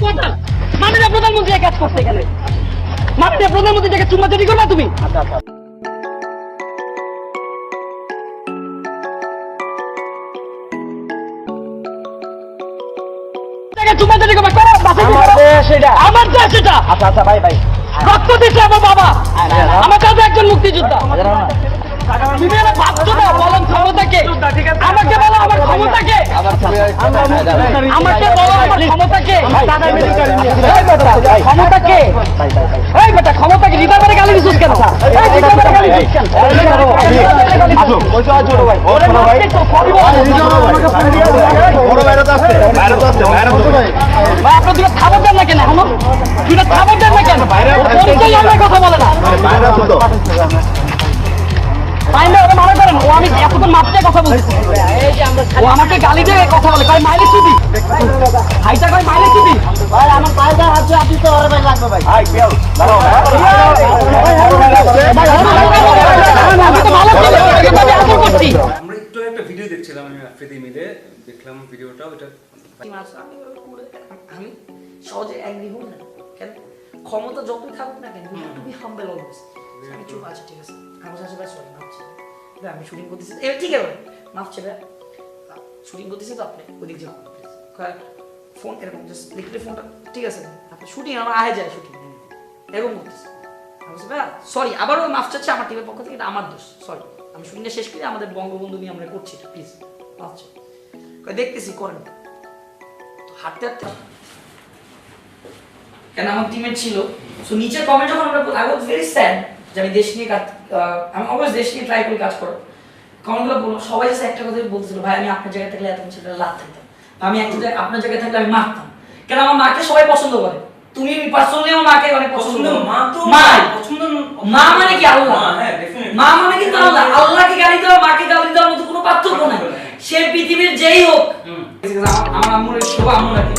কথা মাননীয় প্রধানমন্ত্রী কাজ করতে গেলে মাননীয় প্রধানমন্ত্রী থেকে চুম্মাচাটি করবা তুমি? আচ্ছা আচ্ছা চুম্মাচাটি করবা করো আমার দেশ এটা। আচ্ছা আচ্ছা ভাই ভাই রক্ত দিচ্ছে আমার বাবা, আমার দাদা একজন মুক্তিযোদ্ধা। তুমি আমার ভাবছো না, বলেন ক্ষমতাকে আমাকে বলো, আমার ক্ষমতাকে আমাকে বলো, আমার ক্ষমতাকে ক্ষমতাকে এই বেটা ক্ষমতাকে রিভারে গালি দিছিস কেন? আপনার দুটো খাবার দেন না কেন? এখনো দুটো খাবার দেন না কেন? কথা বলে না মনে করেন ও আমি এতক্ষণ মাপতে কথা বলছি, ও আমাকে গালি দিয়ে কথা বলে কয় মাইলে চুদি ভাইটা কয় মাইলে চুদি। ভাই আমার পায়দা হাতে আপনি তো ওর ভাই লাগবে ভাই। ভাই বেল দাঁড়াও আমি তো ভালো ছিল আমি আদর করছি। আমরা একটু একটা ভিডিও দেখছিলাম আমি আফ্রিদি মিলে দেখলাম ভিডিওটা ওটা আমি সহজে অ্যাগ্রি হব না কেন, ক্ষমতা যতই থাকুক না কেন টু বি হাম্বল অলওয়েজ। আমি চুপ আছি, ঠিক আছে আমার কাছে ভাই সরি মাফ চাই ভাই, আমি শুটিং করতেছি ঠিক আছে মাফ চাই ভাই, শুটিং করতেছি তো আপনি ওদিক যাও ফোন এরকম জাস্ট লিখলে ফোনটা ঠিক আছে আপনি শুটিং আমার আহে যায় শুটিং এরকম করতেছি ভাই সরি, আবারও মাফ চাচ্ছি আমার টিমের পক্ষ থেকে, এটা আমার দোষ সরি। আমি শুটিংটা শেষ করি আমাদের বঙ্গবন্ধু নিয়ে আমরা করছি এটা প্লিজ মাফ চাই। দেখতেছি করেন হাঁটতে হাঁটতে কেন আমার টিমের ছিল সো নিচে কমেন্ট যখন আমরা আই ওয়াজ ভেরি স্যাড যে আমি দেশ নিয়ে কাজ আমি অলওয়েজ দেশ নিয়ে ট্রাই করি কাজ করার। কমেন্টগুলো বললো সবাই এসে একটা কথাই বলতেছিল ভাই আমি আপনার জায়গায় থাকলে এত ছেলে লাভ থাকতাম, আমি একটা জায়গায় আপনার জায়গায় থাকলে আমি মারতাম। কেন আমার মাকে সবাই পছন্দ করে, তুমি পার্সোনালি আমার মাকে অনেক পছন্দ। মা মানে কি আল্লাহ, মা মানে কিন্তু আল্লাহ, আল্লাহকে গালি দেওয়া মাকে গালি দেওয়ার মতো কোনো পার্থক্য নাই, সে পৃথিবীর যেই হোক। আমার আম্মুর শুভ আম্মু নাকি